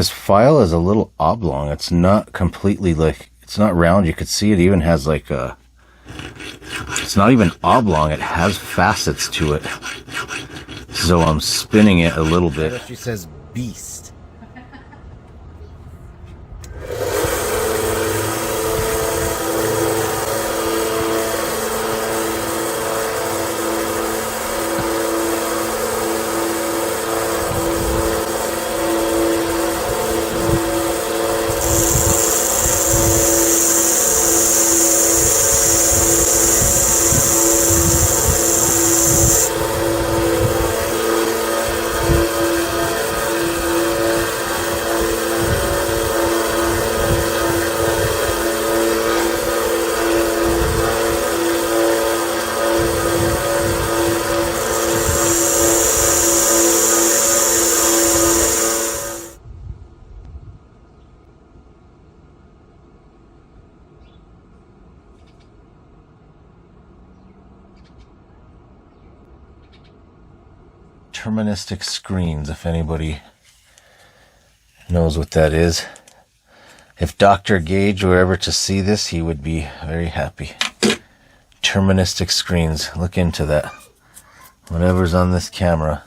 This file is a little oblong. It's not completely like, it's not round. You could see it even has like a, it's not even oblong. It has facets to it. So I'm spinning it a little bit. She says beast. Deterministic screens, if anybody knows what that is. If Dr. Gage were ever to see this, he would be very happy. Deterministic screens, look into that. Whatever's on this camera,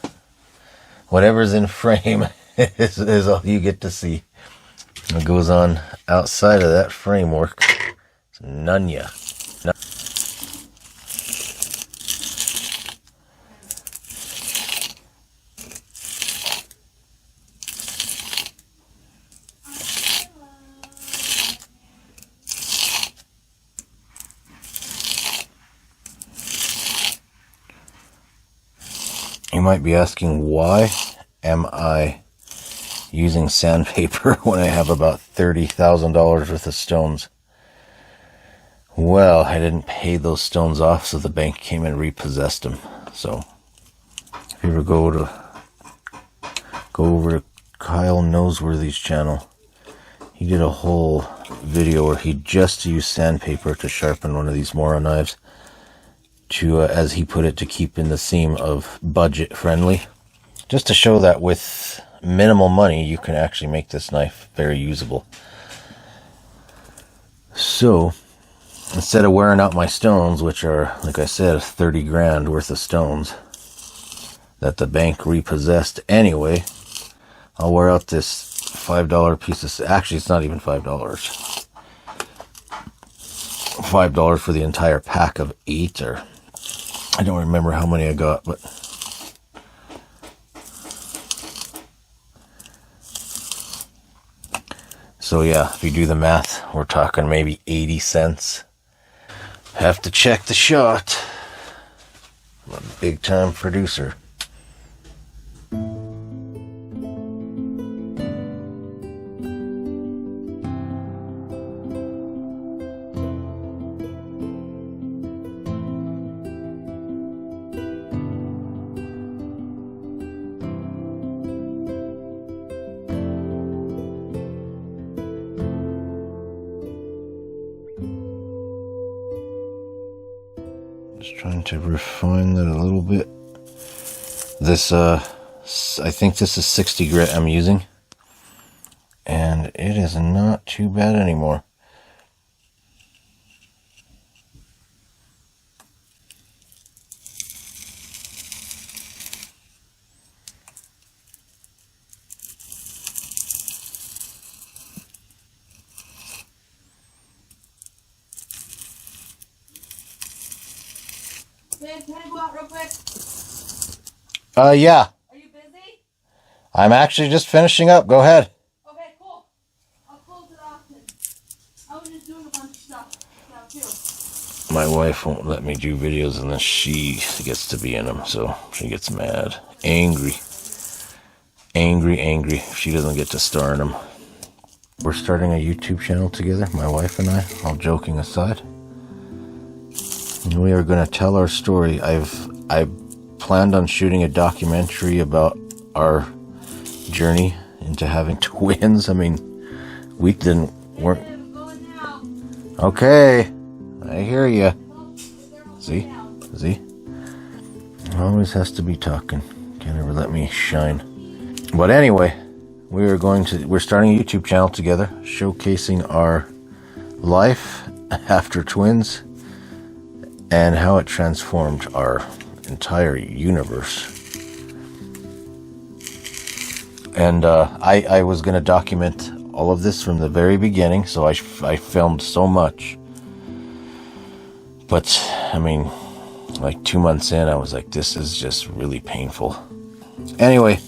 whatever's in frame is all you get to see. What goes on outside of that framework, it's none ya. You might be asking, why am I using sandpaper when I have about $30,000 worth of stones? Well, I didn't pay those stones off, so the bank came and repossessed them. So, if you ever go over to Kyle Noseworthy's channel, he did a whole video where he just used sandpaper to sharpen one of these Moraknives. To, as he put it, to keep in the theme of budget friendly, just to show that with minimal money you can actually make this knife very usable. So instead of wearing out my stones, which are, like I said, 30 grand worth of stones that the bank repossessed anyway, I'll wear out this $5 piece of, actually it's not even $5. $5 for the entire pack of 8, or I don't remember how many I got, but so yeah, if you do the math, we're talking maybe 80 cents. Have to check the shot. I'm a big time producer. Just trying to refine that a little bit. This, I think this is 60 grit I'm using, and it is not too bad anymore. Babe, can I go out real quick? Yeah. Are you busy? I'm actually just finishing up. Go ahead. Okay, cool. I'll close it off then. I was just doing a bunch of stuff now too. My wife won't let me do videos unless she gets to be in them, so she gets mad. Angry. Angry if she doesn't get to star in them. We're starting a YouTube channel together, my wife and I, all joking aside. And we are going to tell our story. I planned on shooting a documentary about our journey into having twins. I mean, we weren't. Okay, I hear you. See? Always has to be talking. Can't ever let me shine. But anyway, we're starting a YouTube channel together, showcasing our life after twins and how it transformed our entire universe. And I was going to document all of this from the very beginning, so I filmed so much. But, I mean, like 2 months in, I was like, this is just really painful. Anyway,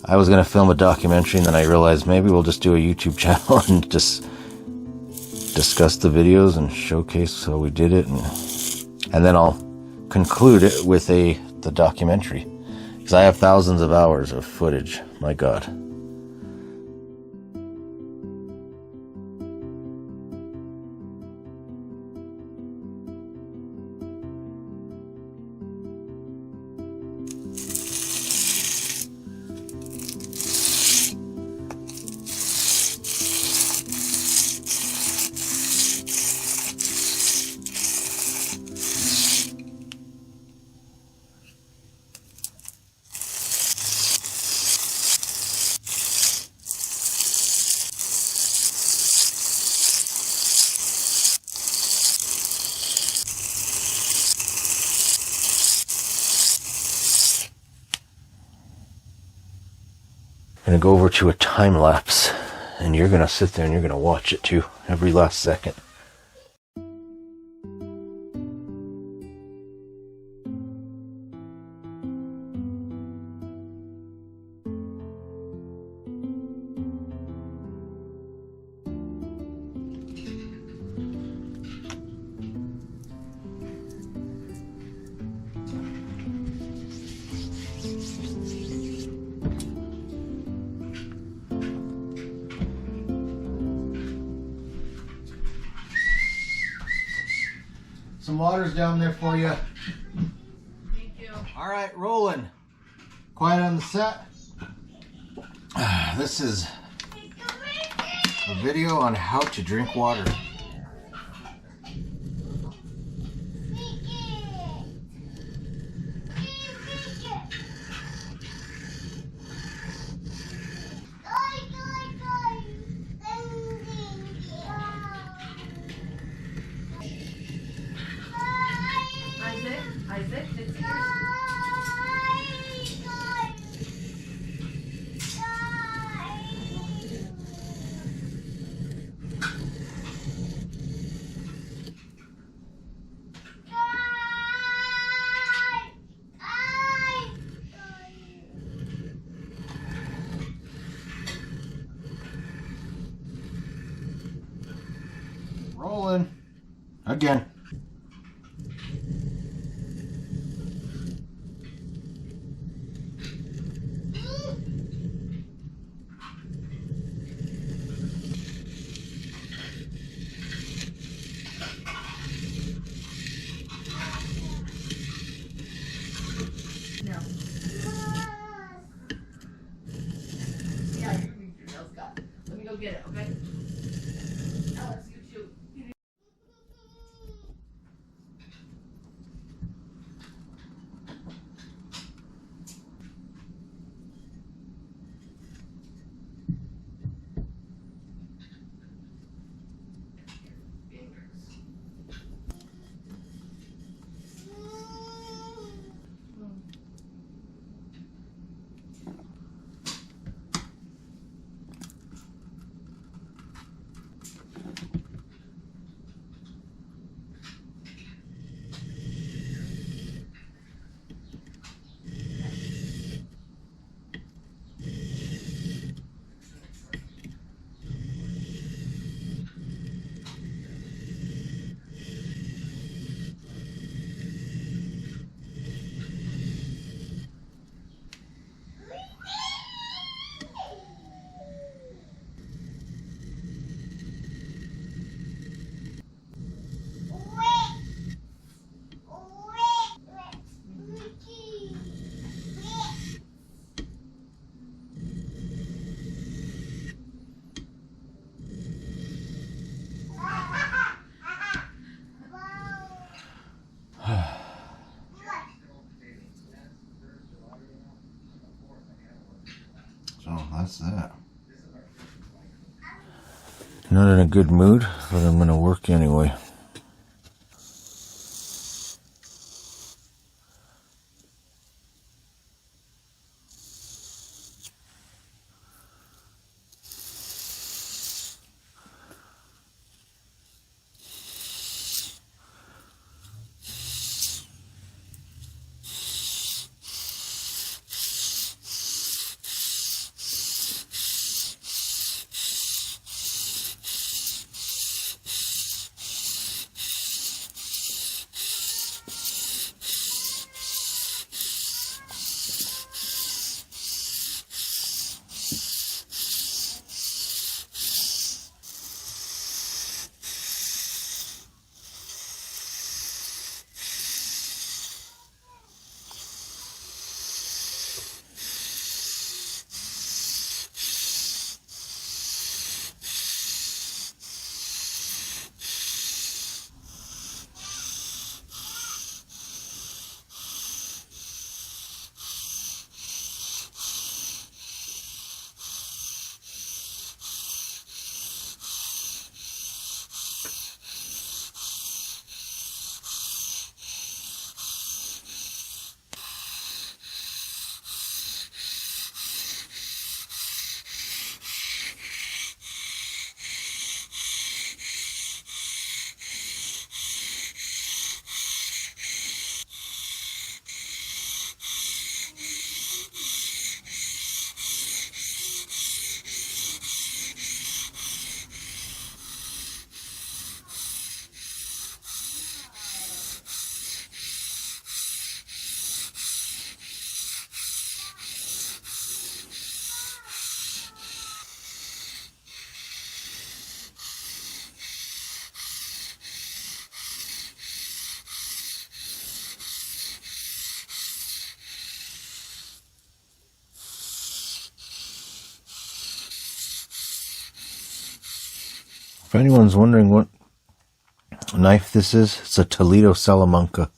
I was going to film a documentary, and then I realized maybe we'll just do a YouTube channel and just discuss the videos and showcase how we did it. And then I'll conclude it with the documentary. Because I have thousands of hours of footage. My God. I'm going to go over to a time lapse, and you're going to sit there and you're going to watch it too, every last second. Some water's down there for you. Thank you. All right, rolling. Quiet on the set. This is a video on how to drink water. Isaac, it's yours. Rolling. Again. No. Yeah, you need your nails cut. Let me go get it, okay? Alex, you shoot. So that's that. Not in a good mood, but I'm going to work anyway. If anyone's wondering what knife this is, it's a Toledo Salamanca.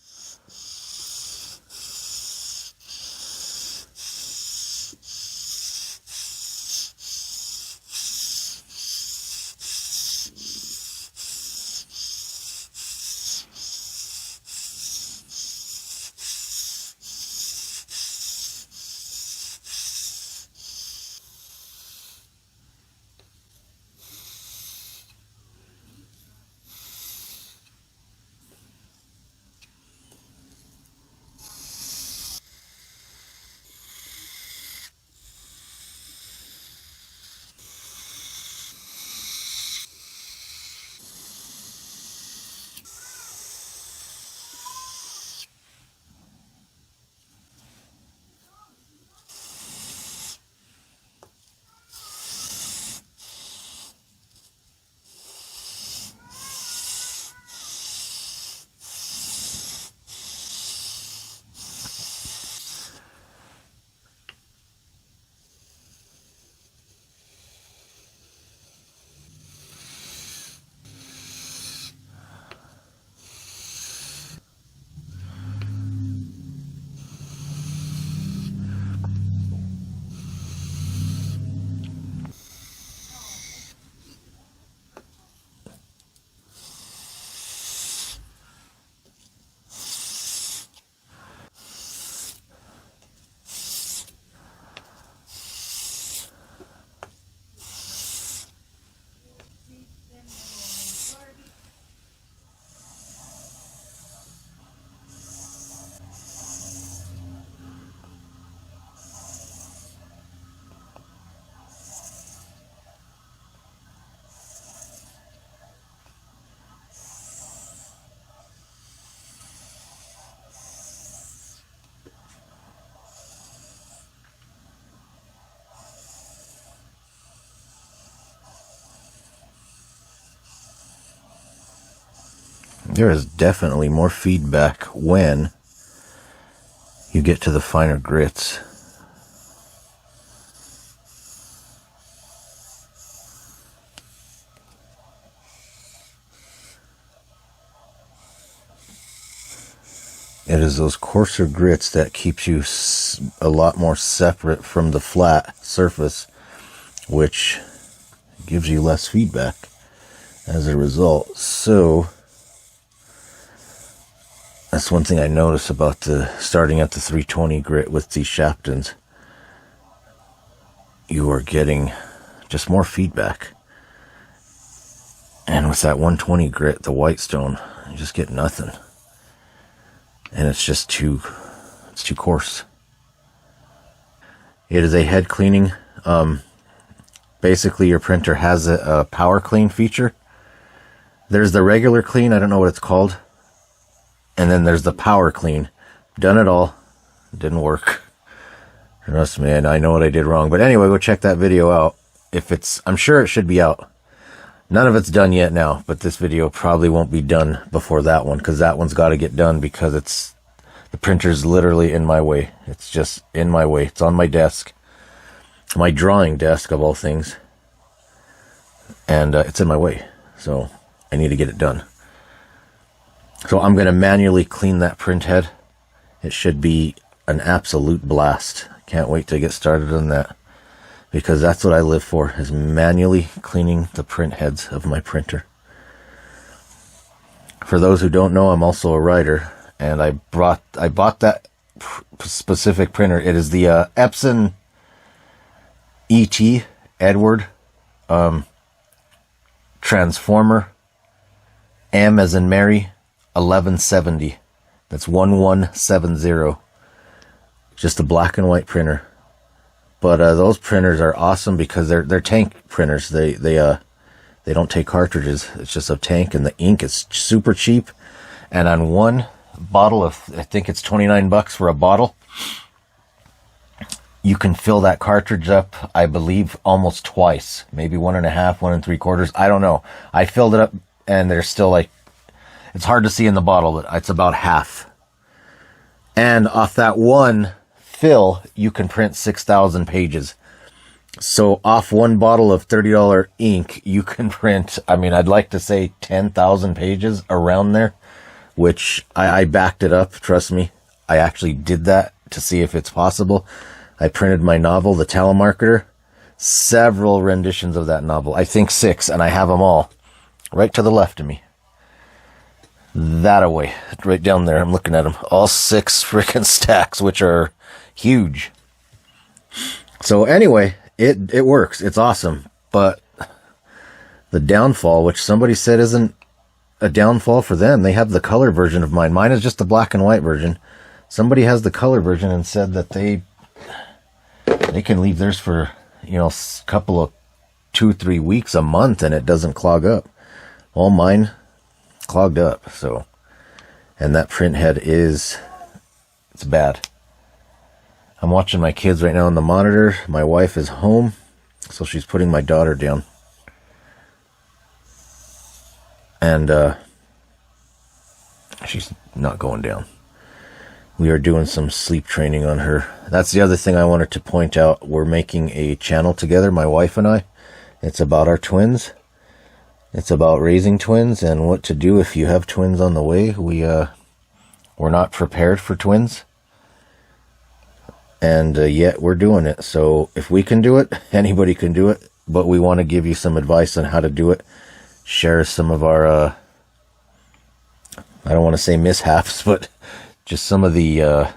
There is definitely more feedback when you get to the finer grits. It is those coarser grits that keeps you a lot more separate from the flat surface, which gives you less feedback. as a result. So that's one thing I notice about the starting at the 320 grit with these Shaptons. You are getting just more feedback. And with that 120 grit, the Whitestone, you just get nothing. And it's just too coarse. It is a head cleaning. Basically, your printer has a power clean feature. There's the regular clean, I don't know what it's called. And then there's the power clean. Done it all. Didn't work. Trust me, and I know what I did wrong. But anyway, go check that video out. I'm sure it should be out. None of it's done yet now, but this video probably won't be done before that one, because that one's got to get done because the printer's literally in my way. It's just in my way. It's on my desk. My drawing desk, of all things. And it's in my way. So I need to get it done. So I'm going to manually clean that print head. It should be an absolute blast. Can't wait to get started on that. Because that's what I live for, is manually cleaning the print heads of my printer. For those who don't know, I'm also a writer. And I bought that specific printer. It is the Epson ET Edward Transformer M as in Mary 1170. That's 1170. Just a black and white printer. But those printers are awesome because they're tank printers. They don't take cartridges. It's just a tank, and the ink is super cheap. And on one bottle of, I think it's $29 for a bottle, you can fill that cartridge up, I believe, almost twice. Maybe 1.5, 1 3/4. I don't know. I filled it up, and there's still like, it's hard to see in the bottle, but it's about half. And off that one fill, you can print 6,000 pages. So off one bottle of $30 ink, you can print, I mean, I'd like to say 10,000 pages around there, which I backed it up. Trust me. I actually did that to see if it's possible. I printed my novel, The Telemarketer, several renditions of that novel. I think 6, and I have them all right to the left of me. That away, right down there. I'm looking at them. All 6 freaking stacks, which are huge. So anyway, it works. It's awesome. But the downfall, which somebody said isn't a downfall for them, they have the color version of mine. Mine is just the black and white version. Somebody has the color version and said that they can leave theirs for, a couple of 2-3 weeks, a month, and it doesn't clog up. All mine clogged up. So, and that print head it's bad. I'm watching my kids right now on the monitor. My wife is home, so she's putting my daughter down. And she's not going down. We are doing some sleep training on her. That's the other thing I wanted to point out. We're making a channel together, my wife and I. It's about our twins. It's about raising twins and what to do if you have twins on the way. We're not prepared for twins. And yet we're doing it. So if we can do it, anybody can do it. But we want to give you some advice on how to do it. Share some of our, I don't want to say mishaps, but just some of the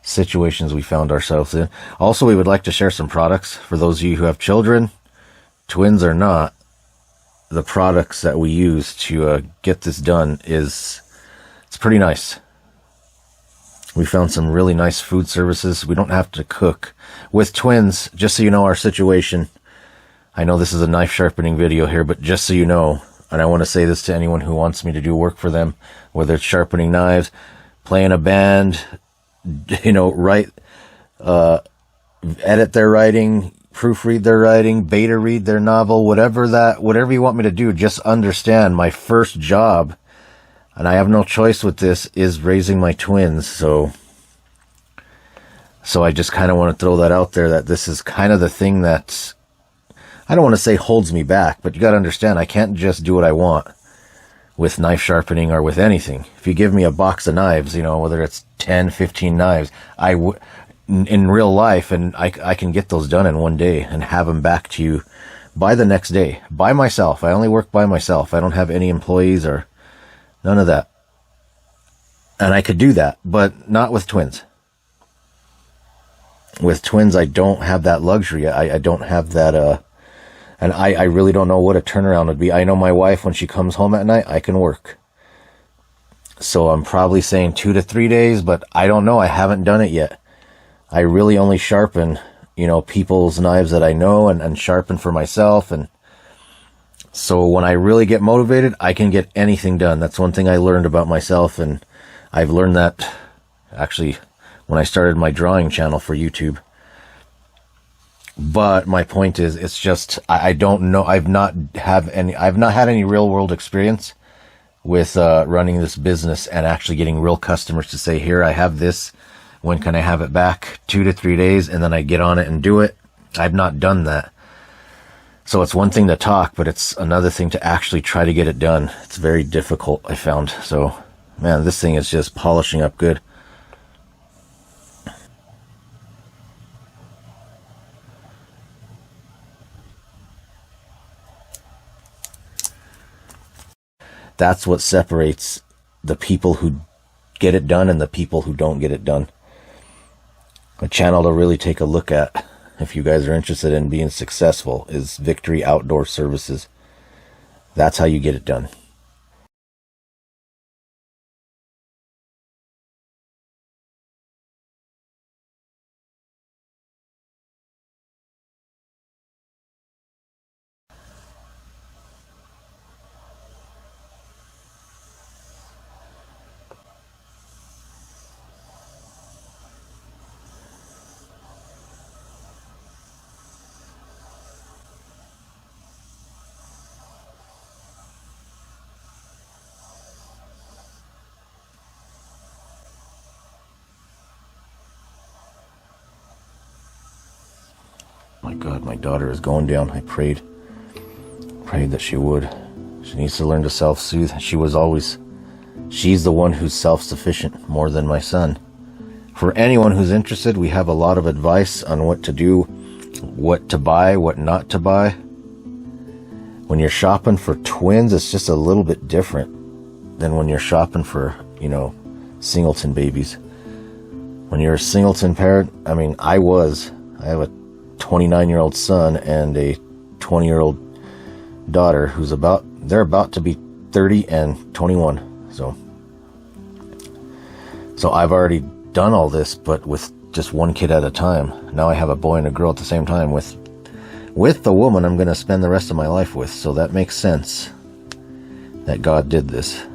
situations we found ourselves in. Also, we would like to share some products for those of you who have children, twins or not. The products that we use to get this done it's pretty nice. We found some really nice food services. We don't have to cook. With twins, just so you know our situation, I know this is a knife sharpening video here, but just so you know, and I want to say this to anyone who wants me to do work for them, whether it's sharpening knives, playing a band, write, edit their writing, proofread their writing, beta read their novel, whatever you want me to do, just understand my first job, and I have no choice with this, is raising my twins. So I just kind of want to throw that out there, that this is kind of the thing that, I don't want to say holds me back, but you got to understand, I can't just do what I want with knife sharpening or with anything. If you give me a box of knives, whether it's 10, 15 knives, in real life, and I can get those done in one day and have them back to you by the next day, by myself. I only work by myself. I don't have any employees or none of that. And I could do that, but not with twins. With twins, I don't have that luxury. I don't have that, and I really don't know what a turnaround would be. I know my wife, when she comes home at night, I can work. So I'm probably saying 2 to 3 days, but I don't know. I haven't done it yet. I really only sharpen, people's knives that I know and sharpen for myself. And so when I really get motivated, I can get anything done. That's one thing I learned about myself. And I've learned that actually when I started my drawing channel for YouTube. But my point is, it's just, I don't know. I've not had any real world experience with running this business and actually getting real customers to say, here, I have this. When can I have it back? 2 to 3 days. And then I get on it and do it. I've not done that. So it's one thing to talk, but it's another thing to actually try to get it done. It's very difficult, I found. So, man, this thing is just polishing up good. That's what separates the people who get it done and the people who don't get it done. A channel to really take a look at, if you guys are interested in being successful, is Victory Outdoor Services. That's how you get it done. My God, my daughter is going down. I prayed that she would. She needs to learn to self-soothe. She's the one who's self-sufficient more than my son. For anyone who's interested, we have a lot of advice on what to do, what to buy, what not to buy. When you're shopping for twins, it's just a little bit different than when you're shopping for, singleton babies. When you're a singleton parent, I have a 29-year-old son and a 20-year-old daughter who's they're about to be 30 and 21. So I've already done all this, but with just one kid at a time. Now I have a boy and a girl at the same time with the woman I'm going to spend the rest of my life with. So that makes sense that God did this.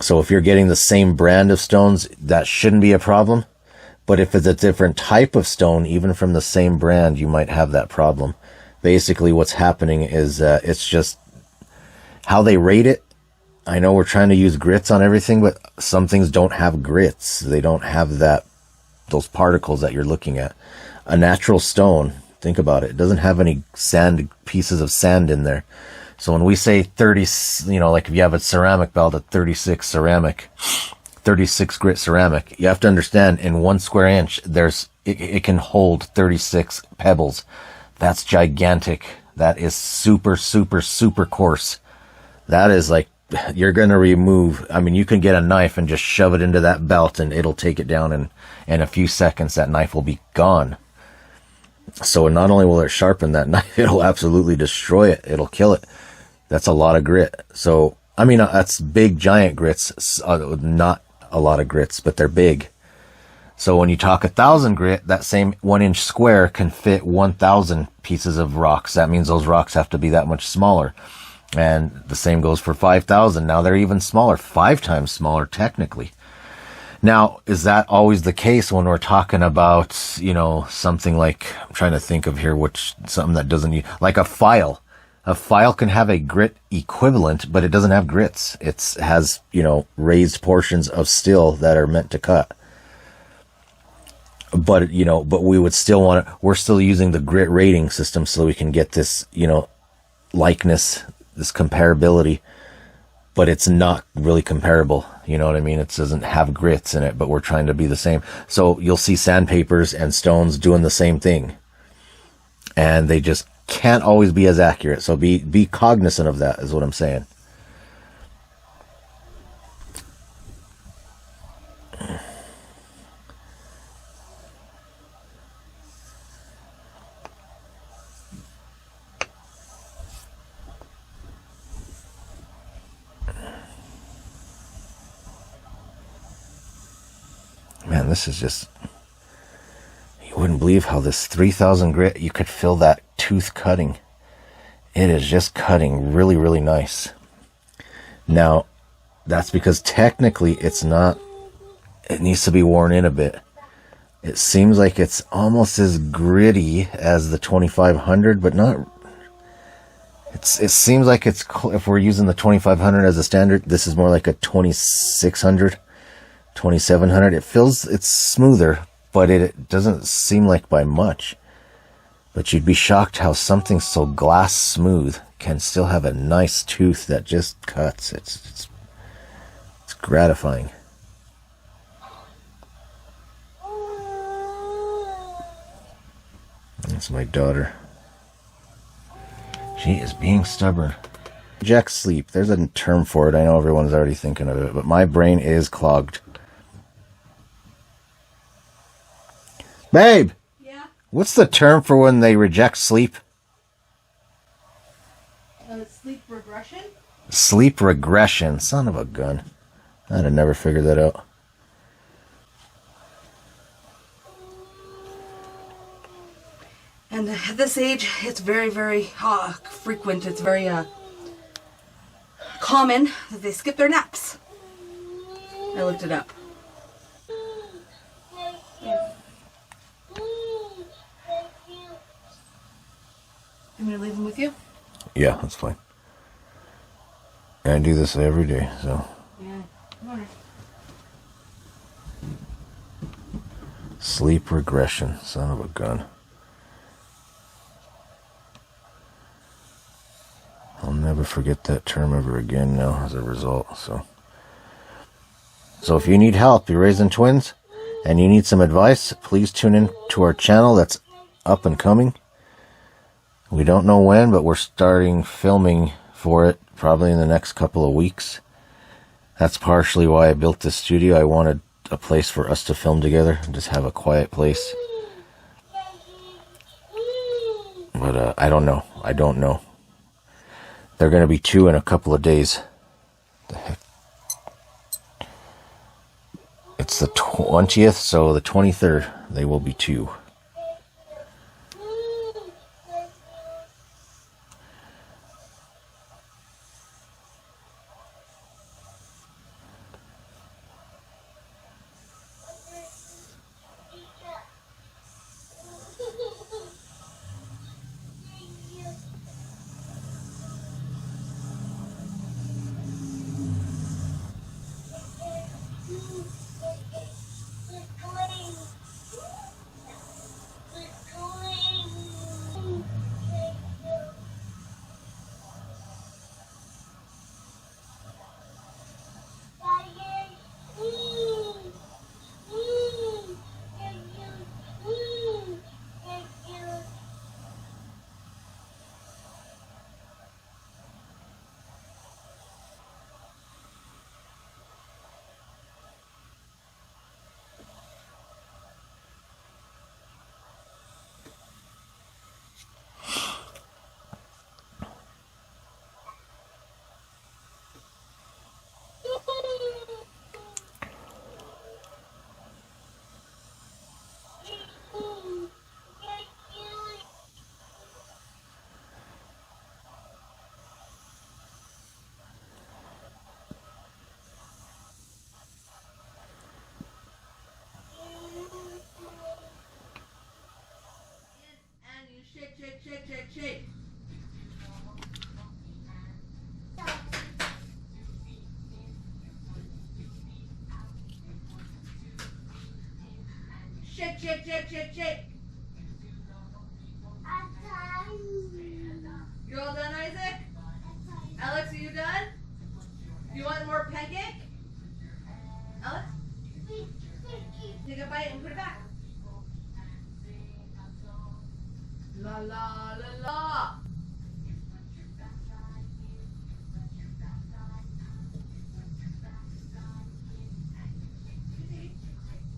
So if you're getting the same brand of stones, that shouldn't be a problem. But if it's a different type of stone, even from the same brand, you might have that problem. Basically, what's happening is it's just how they rate it. I know we're trying to use grits on everything, but some things don't have grits. They don't have those particles that you're looking at. A natural stone, think about it. It doesn't have any pieces of sand in there. So when we say 30, like if you have a ceramic belt, a 36 grit ceramic, you have to understand in 1 square inch, it can hold 36 pebbles. That's gigantic. That is super, super, super coarse. That is like, you're going to remove, you can get a knife and just shove it into that belt and it'll take it down, and in a few seconds that knife will be gone. So not only will it sharpen that knife, it'll absolutely destroy it. It'll kill it. That's a lot of grit. So, that's big, giant grits, not a lot of grits, but they're big. So when you talk 1,000 grit, that same 1 inch square can fit 1,000 pieces of rocks. That means those rocks have to be that much smaller. And the same goes for 5,000. Now they're even smaller, 5 times smaller technically. Now, is that always the case when we're talking about, something like, I'm trying to think of here, something that doesn't, like a file. A file can have a grit equivalent, but it doesn't have grits. It has, raised portions of steel that are meant to cut. But, but we would still we're still using the grit rating system so we can get this, likeness, this comparability. But it's not really comparable. You know what I mean? It doesn't have grits in it, but we're trying to be the same. So you'll see sandpapers and stones doing the same thing. And they just can't always be as accurate. So be cognizant of that, is what I'm saying. Man, this is just... You wouldn't believe how this 3000 grit, you could feel that tooth cutting. It is just cutting really, really nice. Now, that's because technically it's not... It needs to be worn in a bit. It seems like it's almost as gritty as the 2500, but not... It seems like it's... If we're using the 2500 as a standard, this is more like a 2600. 2700. It's smoother, but it doesn't seem like by much. But you'd be shocked how something so glass smooth can still have a nice tooth that just cuts. It's gratifying. That's my daughter. She is being stubborn. Reject sleep. There's a term for it. I know everyone's already thinking of it, but my brain is clogged. Babe! Yeah? What's the term for when they reject sleep? Sleep regression? Sleep regression. Son of a gun. I'd have never figured that out. And at this age, it's very, very frequent. It's very common that they skip their naps. I looked it up. You want me to leave them with you? Yeah, that's fine. I do this every day, so. Yeah. Alright. Sleep regression. Son of a gun. I'll never forget that term ever again now as a result, so. So if you need help, you're raising twins, and you need some advice, please tune in to our channel that's up and coming. We don't know when, but we're starting filming for it probably in the next couple of weeks. That's partially why I built this studio. I wanted a place for us to film together and just have a quiet place. But I don't know. They're going to be 2 in a couple of days. The heck? It's the 20th, so the 23rd they will be 2. Shake, shake, shake, shake, shake. You all done, Isaac? Alex, are you done? You want more pancake? Alex? Take a bite and put it back. La la la la.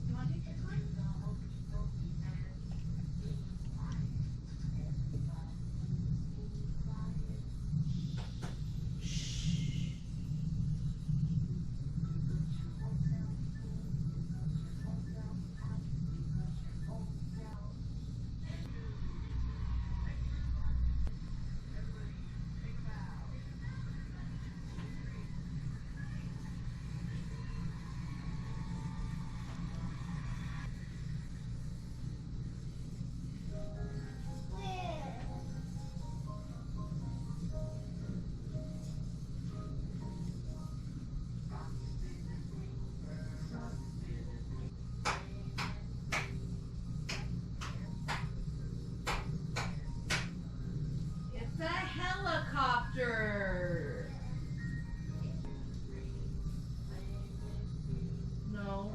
You want to take this one? It's a helicopter. No.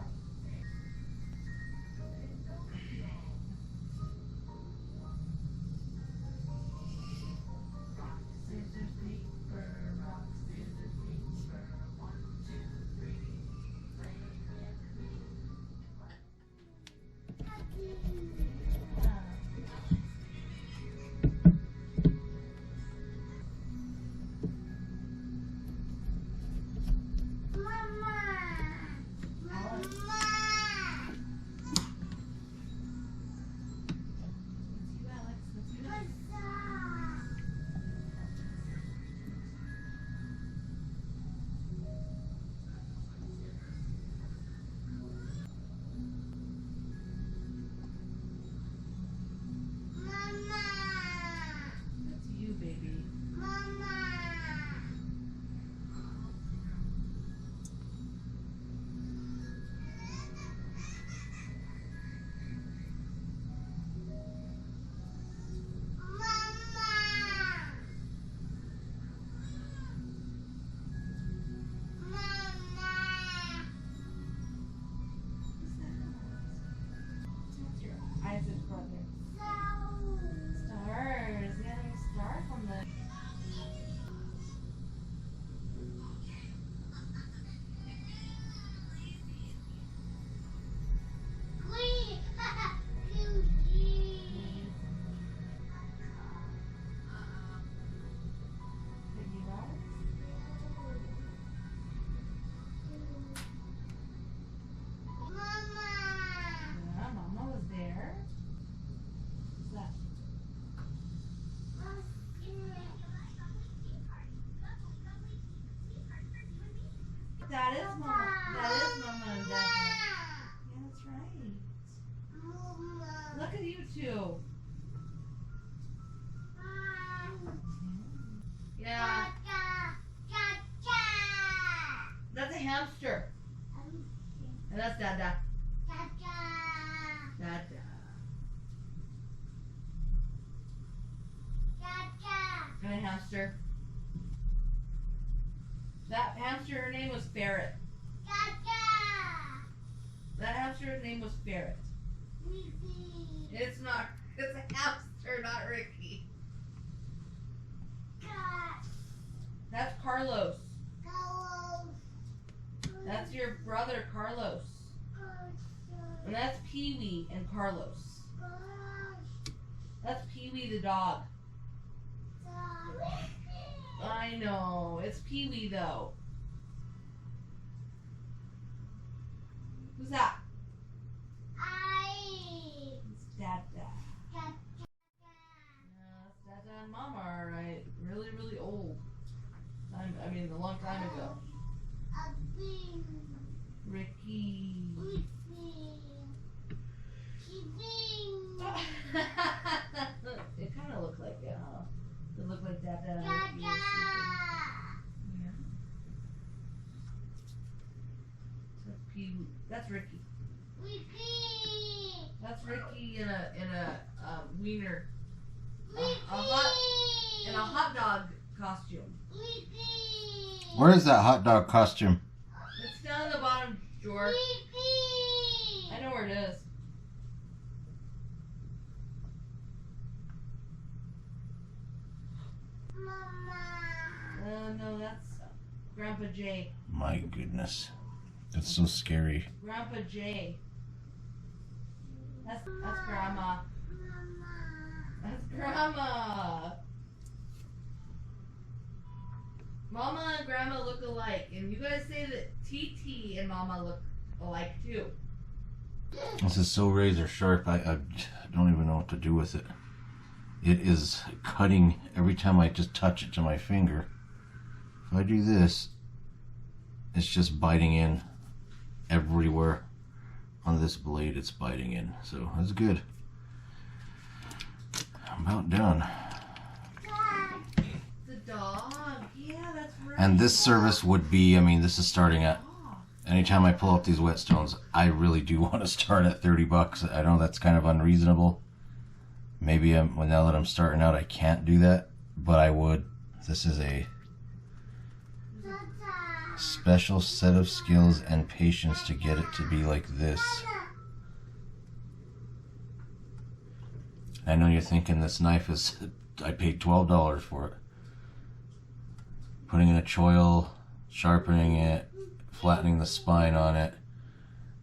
Isaac's brother. Stars. Yeah, there's a star from the. Yeah, Mama was there. What's that? That is Mama. That is Mama and Dad. Yeah, that's right. Look at you two. Yeah. That's a hamster. And that's Dada. Dada. And a hamster. That hamster, her name was Ferret. That hamster's name was Ferret. It's not. It's a hamster, not Ricky. That's Carlos. That's your brother Carlos. And that's Pee-wee and Carlos. That's Pee-wee the dog. I know. It's Pee-wee though. Who's that? It's Dada. Yeah, it's Dada and Mama are right. Really, really old. I mean, a long time ago. Ricky. It kind of looked like it, huh? It looked like Dada and Ricky were sleeping. Yeah. So that's Ricky. That's Ricky in a wiener, in a hot dog costume. Where is that hot dog costume? It's down in the bottom, George. I know where it is. No, that's Grandpa Jay. My goodness. That's so scary. Grandpa Jay. That's Grandma. That's Grandma. Mama and Grandma look alike, and you guys say that TT and Mama look alike too. This is so razor sharp, I don't even know what to do with it. It is cutting every time I just touch it to my finger. If I do this, it's just biting in everywhere on this blade. It's biting in, so that's good. I'm about done. The dog, yeah, that's right. And this service would be, I mean, this is starting at, anytime I pull up these whetstones, I really do want to start at $30. I know that's kind of unreasonable. Maybe now that I'm starting out, I can't do that, but I would. This is a special set of skills and patience to get it to be like this. I know you're thinking this knife is, I paid $12 for it. Putting in a choil, sharpening it, flattening the spine on it.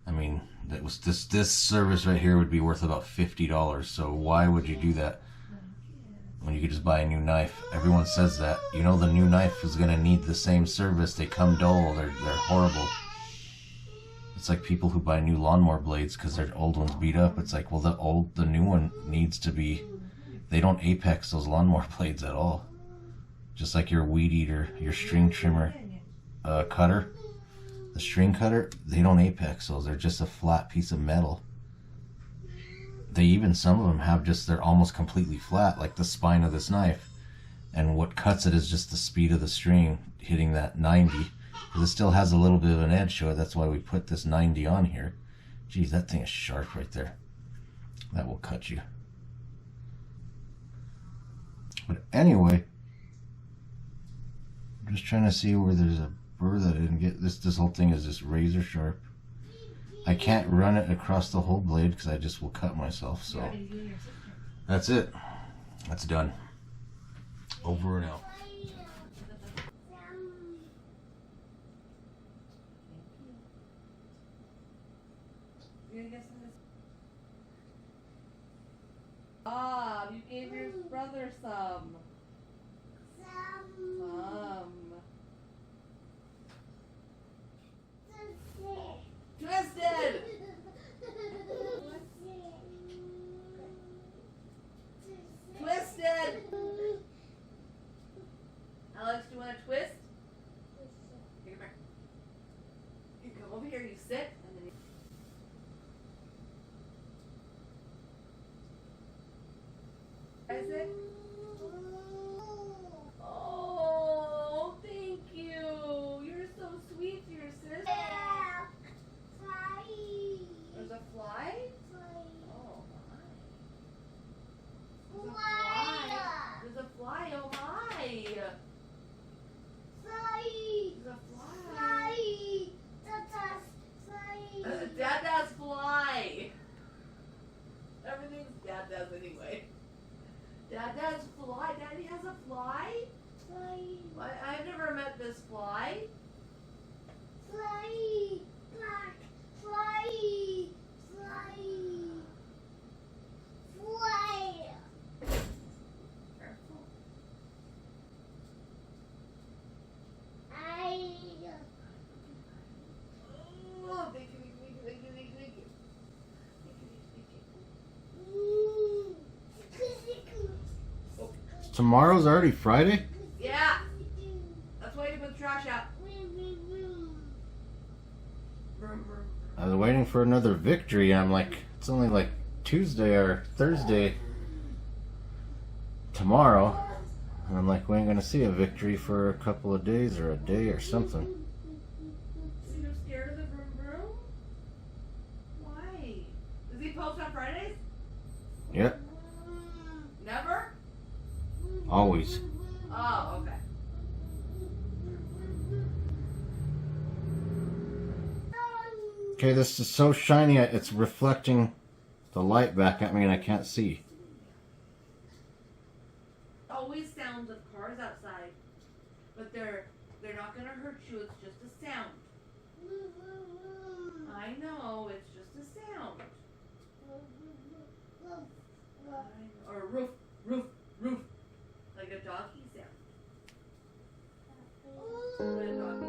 I mean, that was this service right here would be worth about $50. So why would you do that when you could just buy a new knife? Everyone says that. You know the new knife is gonna need the same service. They come dull. They're horrible. It's like people who buy new lawnmower blades because their old ones beat up. It's like, well, the new one needs to be. They don't apex those lawnmower blades at all. Just like your weed eater, your string trimmer cutter. The string cutter, they don't apex those. They're just a flat piece of metal. Some of them have just, they're almost completely flat, like the spine of this knife. And what cuts it is just the speed of the string hitting that 90. Because it still has a little bit of an edge to it. That's why we put this 90 on here. Geez, that thing is sharp right there. That will cut you. But anyway, I'm just trying to see where there's a burr that I didn't get. This whole thing is just razor sharp. I can't run it across the whole blade because I just will cut myself. So that's it. That's done. Over and out. Bob, you gave your brother some. Twisted! Twisted! Alex, do you want to twist? Here, come here. You come over here, you sit, and then you... Isaac? Oh, thank you. You're so sweet to your sister. There's a fly? Oh my. There's a fly. There's a fly, oh my. There's a fly. Dada's fly. Everything's Dada's anyway. Dada's fly. Daddy has a fly? I've never met this fly. Careful. Oh, thank you. Tomorrow's already Friday? Yeah. That's why you put the trash out. I was waiting for another victory, and I'm like, it's only like Tuesday or Thursday tomorrow. And I'm like, we ain't gonna see a victory for a couple of days or a day or something. So you're scared of the vroom vroom? Why? Does he post on Friday? Okay, this is so shiny, it's reflecting the light back at me and I can't see. Always sounds of cars outside, but they're not gonna hurt you. It's just a sound. I know, it's just a sound. Or roof, roof, roof, like a doggy sound. Like a doggy.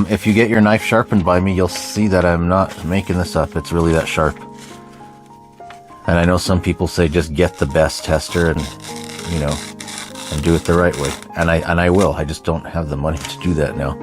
If you get your knife sharpened by me, you'll see that I'm not making this up. It's really that sharp. And I know some people say just get the best tester and, you know, and do it the right way. And I will. I just don't have the money to do that now.